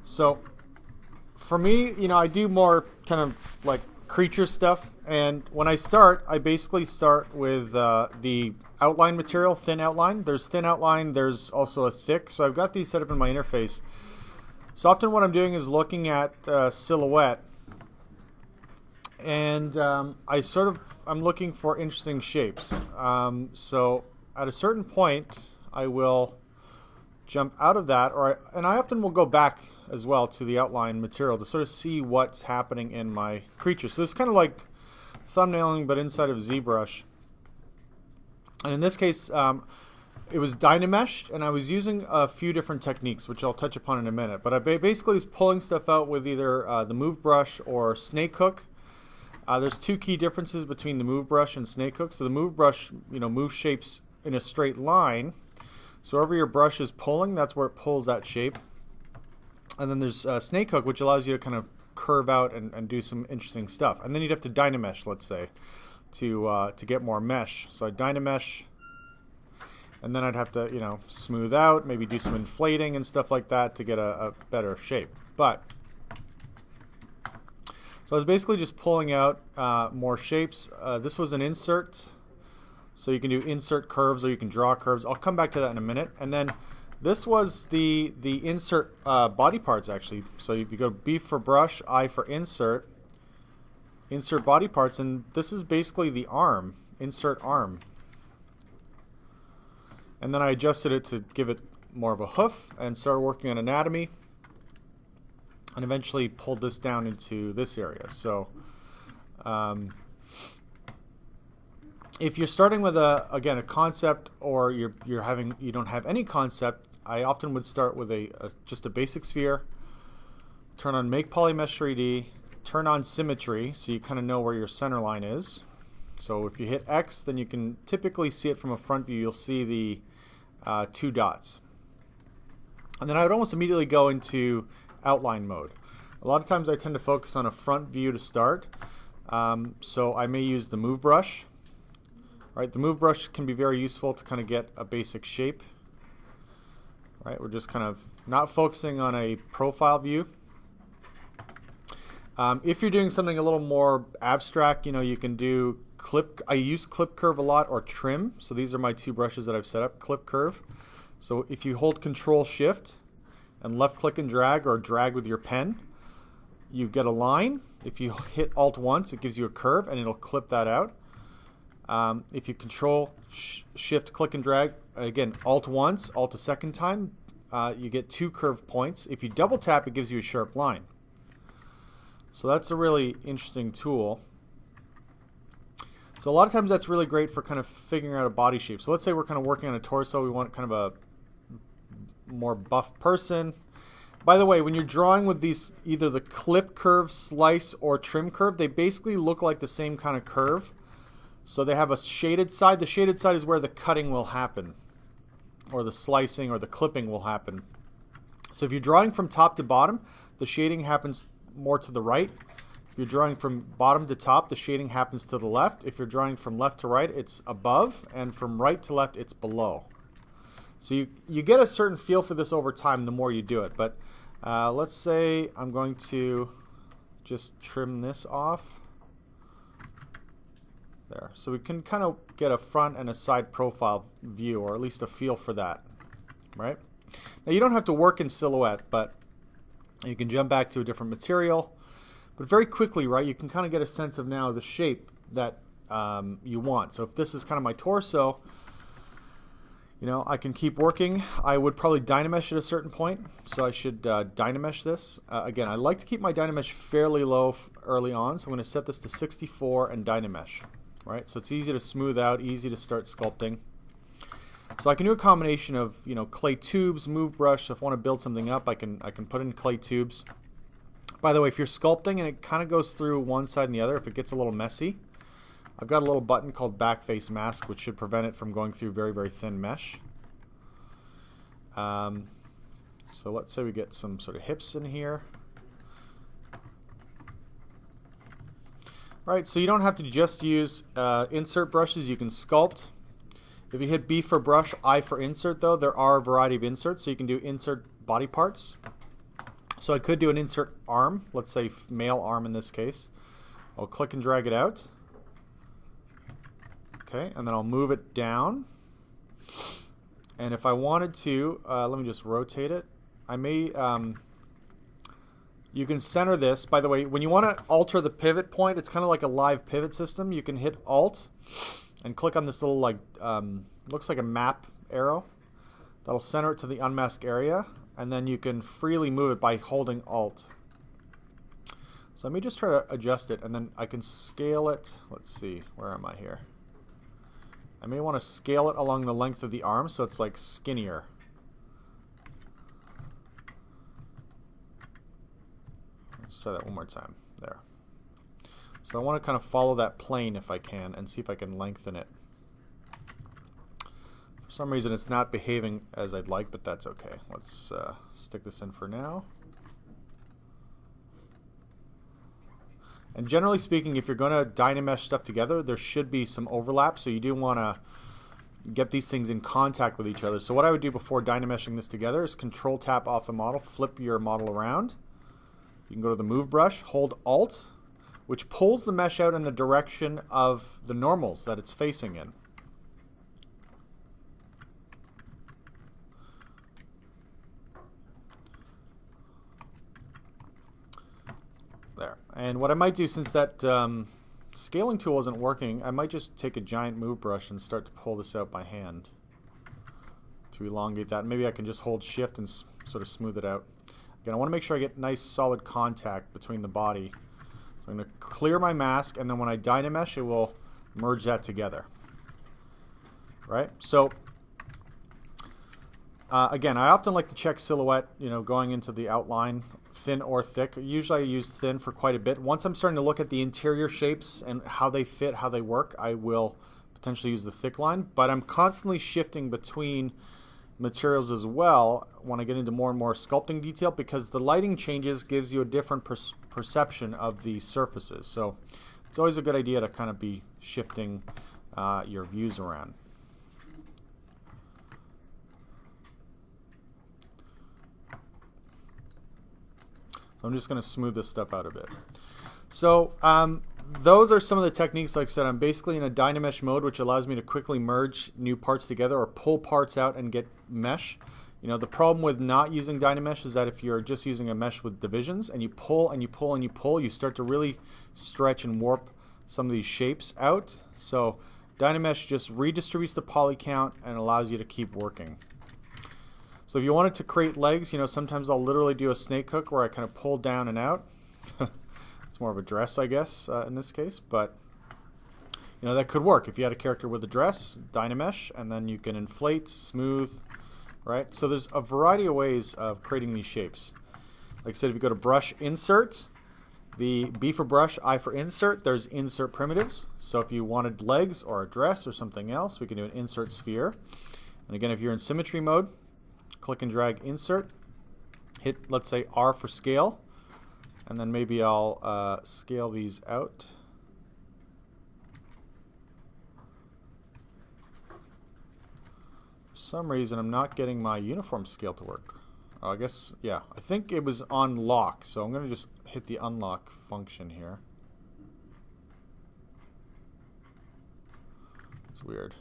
So for me, I do more kind of like creature stuff, and when I start, I basically start with the outline material, thin outline. There's thin outline, there's also a thick, so I've got these set up in my interface. So often what I'm doing is looking at silhouette, and I'm looking for interesting shapes. So at a certain point, I will jump out of that, and I often will go back as well to the outline material to sort of see what's happening in my creature. So it's kind of like thumbnailing, but inside of Zbrush. And in this case, it was Dynamesh, and I was using a few different techniques, which I'll touch upon in a minute. But I basically was pulling stuff out with either the move brush or snake hook. There's two key differences between the move brush and snake hook. So the move brush, moves shapes in a straight line. So wherever your brush is pulling, that's where it pulls that shape. And then there's snake hook, which allows you to kind of curve out and do some interesting stuff. And then you'd have to Dynamesh, let's say, to get more mesh. So I Dynamesh, and then I'd have to smooth out, maybe do some inflating and stuff like that to get a better shape. So I was basically just pulling out more shapes. This was an insert, so you can do insert curves or you can draw curves. I'll come back to that in a minute. And then this was the insert body parts, actually. So if you go B for brush, I for insert body parts, and this is basically the arm, insert arm. And then I adjusted it to give it more of a hoof and started working on anatomy, and eventually pulled this down into this area. So if you're starting with a concept, or you don't have any concept, I often would start with just a basic sphere, turn on Make Polymesh 3D, turn on Symmetry, so you kind of know where your center line is. So if you hit X, then you can typically see it from a front view. You'll see the two dots. And then I would almost immediately go into outline mode. A lot of times I tend to focus on a front view to start. So I may use the move brush. Right, the move brush can be very useful to kind of get a basic shape. Right, we're just kind of not focusing on a profile view. If you're doing something a little more abstract, you can do clip. I use clip curve a lot, or trim. So these are my two brushes that I've set up, clip curve. So if you hold Control Shift and left click and drag, or drag with your pen, you get a line. If you hit Alt once, it gives you a curve and it'll clip that out. If you Control Shift click and drag, again Alt once, Alt a second time, you get two curved points. If you double tap, it gives you a sharp line. So that's a really interesting tool. So a lot of times that's really great for kind of figuring out a body shape. So let's say we're kind of working on a torso, we want kind of a more buff person. By the way, when you're drawing with these, either the clip curve, slice, or trim curve, they basically look like the same kind of curve. So they have a shaded side. The shaded side is where the cutting will happen, or the slicing or the clipping will happen. So if you're drawing from top to bottom, the shading happens more to the right. If you're drawing from bottom to top, the shading happens to the left. If you're drawing from left to right, it's above, and from right to left, it's below. So you get a certain feel for this over time the more you do it. But let's say I'm going to just trim this off. There. So we can kind of get a front and a side profile view, or at least a feel for that, right? Now you don't have to work in silhouette, but you can jump back to a different material. But very quickly, right, you can kind of get a sense of now the shape that you want. So if this is kind of my torso, I can keep working. I would probably Dynamesh at a certain point, so I should Dynamesh this. Again, I like to keep my Dynamesh fairly low early on, so I'm going to set this to 64 and Dynamesh. Right, so it's easy to smooth out, easy to start sculpting. So I can do a combination of clay tubes, move brush. So if I want to build something up, I can put in clay tubes. By the way, if you're sculpting and it kind of goes through one side and the other, if it gets a little messy, I've got a little button called back face mask, which should prevent it from going through very, very thin mesh. So let's say we get some sort of hips in here. Right, so you don't have to just use insert brushes. You can sculpt. If you hit B for brush, I for insert, though, there are a variety of inserts. So you can do insert body parts. So I could do an insert arm, let's say male arm in this case. I'll click and drag it out. Okay, and then I'll move it down. And if I wanted to, let me just rotate it. I may, you can center this. By the way, when you want to alter the pivot point, it's kind of like a live pivot system. You can hit Alt and click on this little, like, looks like a map arrow. That'll center it to the unmasked area. And then you can freely move it by holding Alt. So let me just try to adjust it, and then I can scale it. Let's see, where am I here? I may want to scale it along the length of the arm so it's like skinnier. Let's try that one more time. There. So I want to kind of follow that plane if I can and see if I can lengthen it. For some reason it's not behaving as I'd like, but that's okay. Let's stick this in for now. And generally speaking, if you're going to Dynamesh stuff together, there should be some overlap, so you do want to get these things in contact with each other. So what I would do before Dynameshing this together is Control tap off the model, flip your model around. You can go to the Move brush, hold Alt, which pulls the mesh out in the direction of the normals that it's facing in. There. And what I might do, since that scaling tool isn't working, I might just take a giant move brush and start to pull this out by hand to elongate that. Maybe I can just hold Shift and sort of smooth it out. Again, I want to make sure I get nice solid contact between the body. So I'm going to clear my mask, and then when I Dynamesh, it will merge that together. Right? So again, I often like to check silhouette, going into the outline, thin or thick. Usually I use thin for quite a bit. Once I'm starting to look at the interior shapes and how they fit, how they work, I will potentially use the thick line. But I'm constantly shifting between materials as well when I get into more and more sculpting detail, because the lighting changes gives you a different perception of the surfaces. So it's always a good idea to kind of be shifting your views around. So I'm just going to smooth this stuff out a bit. So those are some of the techniques. Like I said, I'm basically in a Dynamesh mode, which allows me to quickly merge new parts together or pull parts out and get mesh. The problem with not using Dynamesh is that if you're just using a mesh with divisions and you pull and you pull and you pull, you start to really stretch and warp some of these shapes out. So Dynamesh just redistributes the poly count and allows you to keep working. So if you wanted to create legs, sometimes I'll literally do a snake hook where I kind of pull down and out. It's more of a dress, I guess, in this case, but that could work. If you had a character with a dress, Dynamesh, and then you can inflate, smooth, right? So there's a variety of ways of creating these shapes. Like I said, if you go to Brush, Insert, the B for Brush, I for Insert, there's Insert Primitives. So if you wanted legs or a dress or something else, we can do an Insert Sphere. And again, if you're in Symmetry mode, click and drag Insert, hit, let's say, R for Scale, and then maybe I'll scale these out. For some reason, I'm not getting my uniform scale to work. Oh, I guess, yeah, I think it was on lock, so I'm going to just hit the unlock function here. It's weird.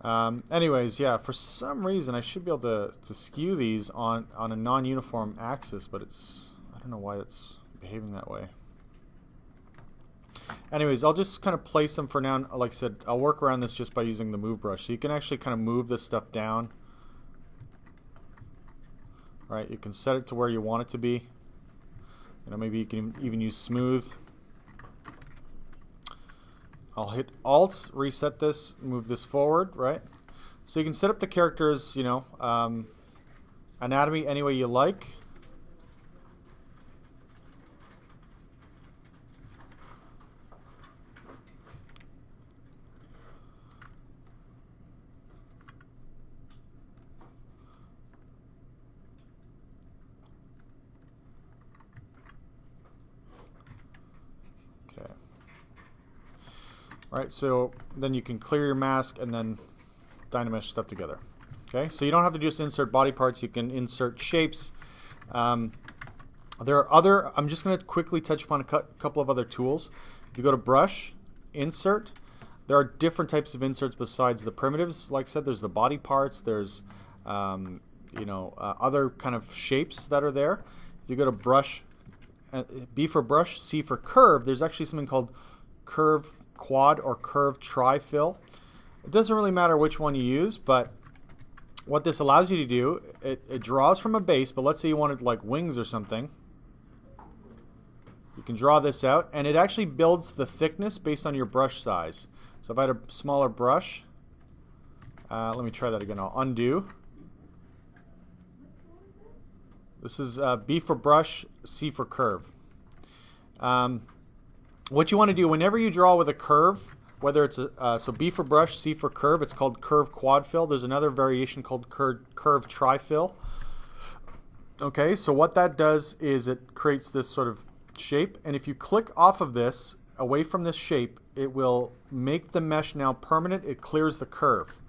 Anyways, yeah, for some reason I should be able to skew these on a non-uniform axis, but I don't know why it's behaving that way. Anyways, I'll just kind of place them for now. Like I said, I'll work around this just by using the move brush. So you can actually kind of move this stuff down. Right, you can set it to where you want it to be. Maybe you can even use smooth. I'll hit Alt, reset this, move this forward, right? So you can set up the character's, anatomy any way you like. Okay. Right, so then you can clear your mask and then Dynamesh stuff together. Okay, so you don't have to just insert body parts. You can insert shapes. There are other, I'm just going to quickly touch upon a couple of other tools. If you go to Brush, Insert, there are different types of inserts besides the primitives. Like I said, there's the body parts, there's other kind of shapes that are there. If you go to Brush, B for Brush, C for Curve, there's actually something called Curve Quad or Curve Tri-Fill. It doesn't really matter which one you use, but what this allows you to do, it draws from a base, but let's say you wanted like wings or something. You can draw this out, and it actually builds the thickness based on your brush size. So if I had a smaller brush, let me try that again. I'll undo. This is B for Brush, C for Curve. What you want to do whenever you draw with a curve, whether it's so B for Brush, C for Curve, it's called Curve Quad Fill. There's another variation called Curve Tri-Fill. Okay, so what that does is it creates this sort of shape, and if you click off of this, away from this shape, it will make the mesh now permanent. It clears the curve.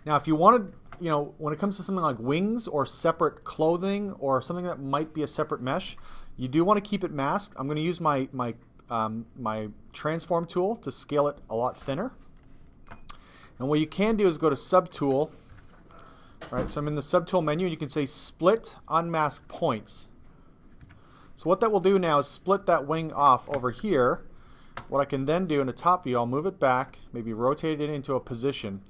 Now if you wanted, when it comes to something like wings or separate clothing or something that might be a separate mesh, you do want to keep it masked. I'm going to use my transform tool to scale it a lot thinner. And what you can do is go to Subtool. Right, so I'm in the Subtool menu, and you can say Split Unmask Points. So what that will do now is split that wing off over here. What I can then do in the top view, I'll move it back, maybe rotate it into a position.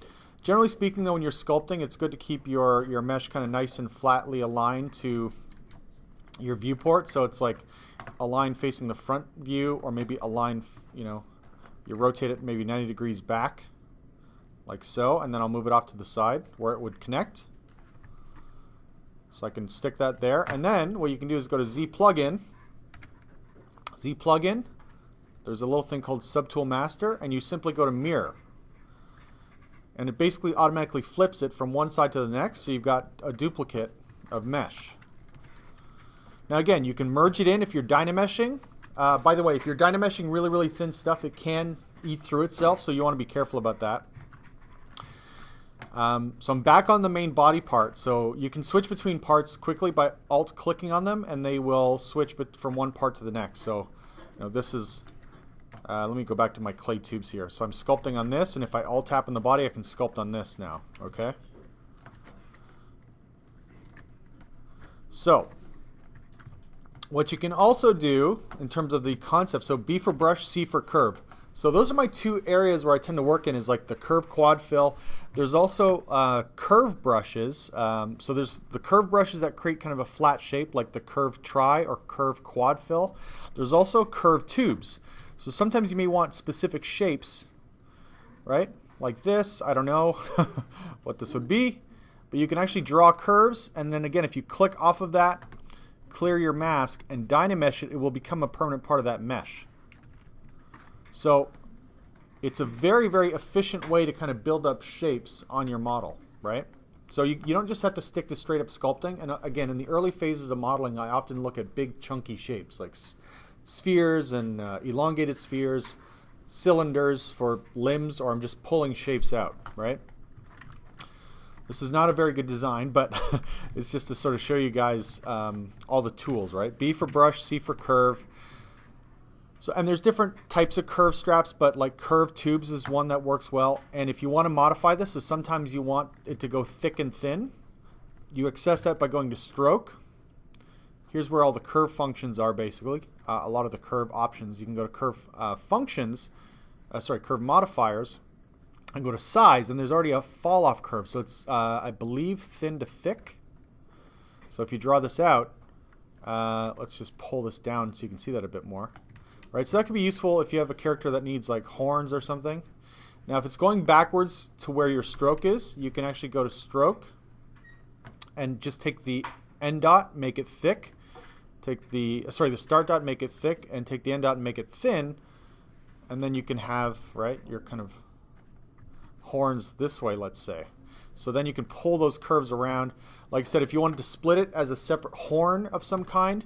Generally speaking though, when you're sculpting, it's good to keep your mesh kind of nice and flatly aligned to your viewport. So it's like a line facing the front view, or maybe a line, you rotate it maybe 90 degrees back, like so, and then I'll move it off to the side where it would connect. So I can stick that there, and then what you can do is go to Z Plugin. Z Plugin, there's a little thing called Subtool Master, and you simply go to Mirror. And it basically automatically flips it from one side to the next, so you've got a duplicate of mesh. Now again, you can merge it in if you're Dynameshing. By the way, if you're Dynameshing really, really thin stuff, it can eat through itself, so you want to be careful about that. So I'm back on the main body part. So you can switch between parts quickly by alt-clicking on them, and they will switch from one part to the next. So this is, let me go back to my clay tubes here. So I'm sculpting on this, and if I alt-tap on the body, I can sculpt on this now. Okay. So what you can also do in terms of the concept, so B for Brush, C for Curve. So those are my two areas where I tend to work in, is like the curve quad fill. There's also curve brushes. So there's the curve brushes that create kind of a flat shape, like the curve tri or curve quad fill. There's also curve tubes. So sometimes you may want specific shapes, right? Like this. I don't know what this would be, but you can actually draw curves, and then again, if you click off of that, clear your mask, and Dynamesh it, it will become a permanent part of that mesh. So it's a very, very efficient way to kind of build up shapes on your model, right? So you don't just have to stick to straight up sculpting. And again, in the early phases of modeling, I often look at big chunky shapes like spheres and elongated spheres, cylinders for limbs, or I'm just pulling shapes out, right? This is not a very good design, but it's just to sort of show you guys all the tools, right? B for Brush, C for Curve. So, and there's different types of curve straps, but like curve tubes is one that works well. And if you want to modify this, so sometimes you want it to go thick and thin, you access that by going to Stroke. Here's where all the curve functions are basically. A lot of the curve options. You can go to Curve Functions, Curve Modifiers, and go to Size, and there's already a fall off curve. So it's, I believe, thin to thick. So if you draw this out, let's just pull this down so you can see that a bit more. Right, so that could be useful if you have a character that needs like horns or something. Now if it's going backwards to where your stroke is, you can actually go to Stroke and just take the end dot, make it thick. Take the start dot, make it thick, and take the end dot and make it thin. And then you can have, right, your kind of horns this way, let's say. So then you can pull those curves around. Like I said, if you wanted to split it as a separate horn of some kind,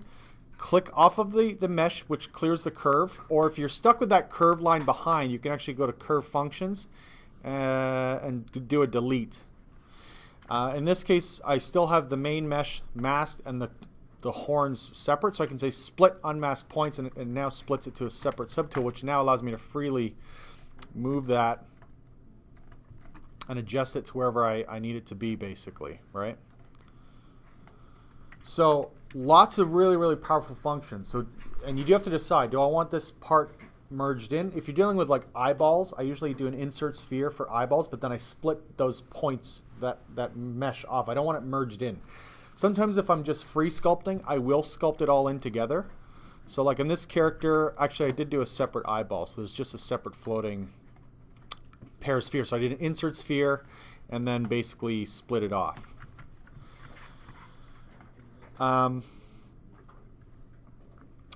click off of the mesh, which clears the curve. Or if you're stuck with that curve line behind, you can actually go to Curve Functions and do a delete. In this case, I still have the main mesh masked and the horns separate, so I can say split unmasked points, and it now splits it to a separate subtool, which now allows me to freely move that and adjust it to wherever I need it to be, basically, right? So lots of really, really powerful functions. So, and you do have to decide, do I want this part merged in? If you're dealing with like eyeballs, I usually do an insert sphere for eyeballs, but then I split those points, that mesh off. I don't want it merged in. Sometimes if I'm just free sculpting, I will sculpt it all in together. So like in this character, actually I did do a separate eyeball, so there's just a separate floating pair of spheres. So I did an insert sphere and then basically split it off.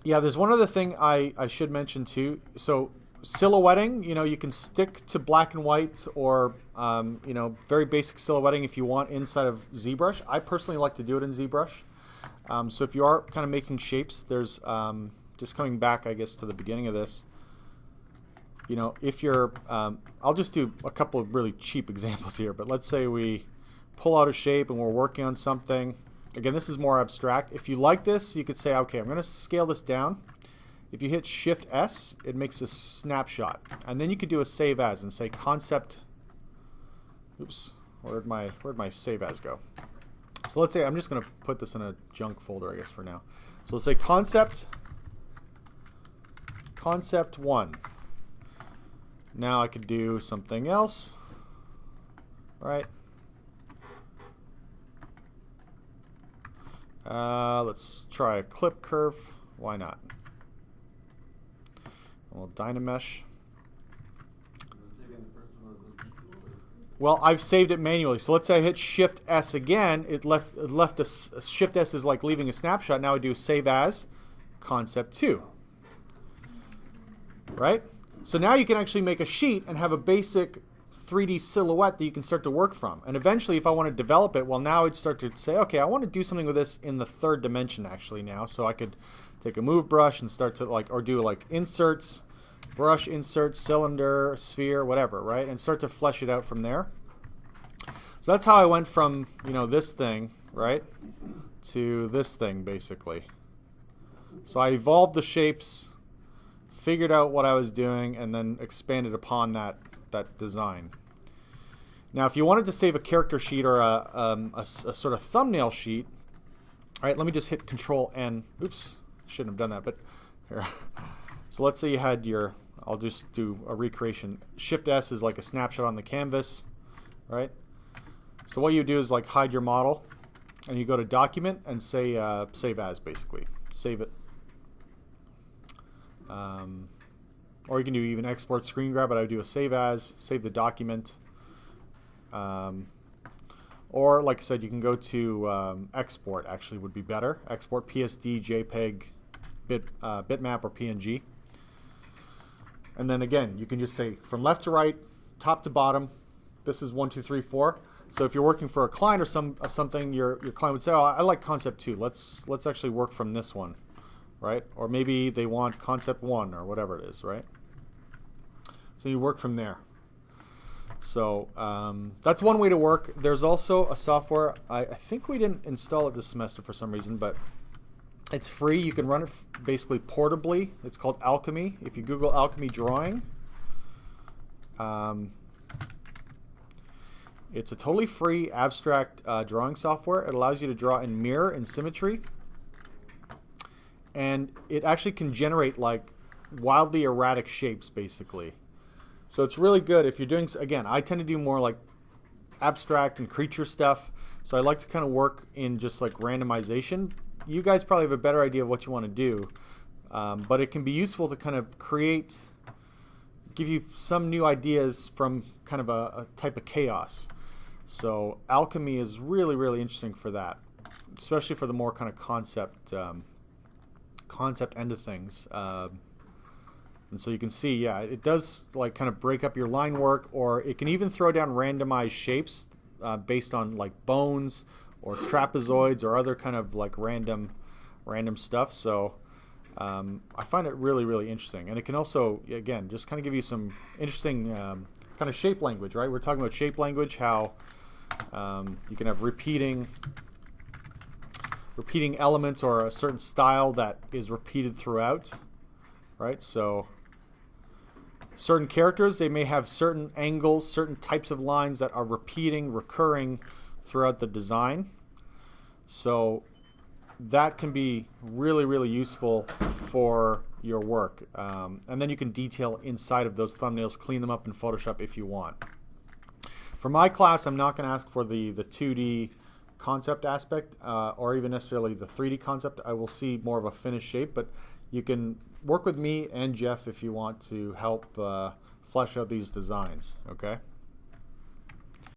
Yeah, there's one other thing I should mention too. So silhouetting, you know, you can stick to black and white or, you know, very basic silhouetting if you want inside of Zbrush. I personally like to do it in Zbrush. So if you are kind of making shapes, there's, just coming back, I guess, to the beginning of this, you know, if you're, I'll just do a couple of really cheap examples here, but let's say we pull out a shape and we're working on something. Again, this is more abstract. If you like this, you could say, okay, I'm going to scale this down. If you hit Shift S, it makes a snapshot. And then you could do a save as and say concept. Oops, where'd my save as go? So let's say I'm just going to put this in a junk folder, I guess, for now. So let's say concept 1. Now I could do something else, right? Let's try a clip curve. Why not? Well, Dynamesh. Well, I've saved it manually. So let's say I hit Shift S again. It left a Shift S is like leaving a snapshot. Now I do save as concept 2. Right? So now you can actually make a sheet and have a basic 3D silhouette that you can start to work from. And eventually, if I want to develop it, well, now I'd start to say, okay, I want to do something with this in the 3rd dimension actually now. So I could take a move brush and start to like, or do like inserts, brush, insert, cylinder, sphere, whatever, right? And start to flesh it out from there. So that's how I went from, you know, this thing, right, to this thing basically. So I evolved the shapes, figured out what I was doing, and then expanded upon that design. Now, if you wanted to save a character sheet or a sort of thumbnail sheet, all right, let me just hit Control N. Oops, shouldn't have done that, but here. So let's say you had your, I'll just do a recreation. Shift S is like a snapshot on the canvas, right? So what you do is like hide your model, and you go to Document and say Save As, basically. Save it. Or you can do even export screen grab, but I would do a save as, save the document. Or like I said, you can go to export, actually would be better. Export PSD, JPEG, bitmap, or PNG. And then again, you can just say from left to right, top to bottom, this is 1, 2, 3, 4. So if you're working for a client or something, your client would say, oh, I like concept 2. Let's actually work from this one, right? Or maybe they want concept 1 or whatever it is, right? So you work from there. So that's one way to work. There's also a software, I think we didn't install it this semester for some reason, but it's free. You can run it basically portably. It's called Alchemy. If you Google Alchemy Drawing, it's a totally free abstract drawing software. It allows you to draw in mirror and symmetry. And it actually can generate like wildly erratic shapes, basically. So it's really good if you're doing, again, I tend to do more like abstract and creature stuff. So I like to kind of work in just like randomization. You guys probably have a better idea of what you want to do. But it can be useful to kind of give you some new ideas from kind of a type of chaos. So Alchemy is really, really interesting for that, especially for the more kind of concept end of things. And so you can see, yeah, it does like kind of break up your line work, or it can even throw down randomized shapes based on like bones or trapezoids or other kind of like random stuff. So I find it really, really interesting. And it can also, again, just kind of give you some interesting kind of shape language, right? We're talking about shape language, how you can have repeating elements or a certain style that is repeated throughout, right? So certain characters, they may have certain angles, certain types of lines that are recurring throughout the design. So that can be really, really useful for your work. And then you can detail inside of those thumbnails, clean them up in Photoshop if you want. For my class, I'm not going to ask for the 2D concept aspect or even necessarily the 3D concept. I will see more of a finished shape, but you can work with me and Jeff if you want to help flesh out these designs, okay?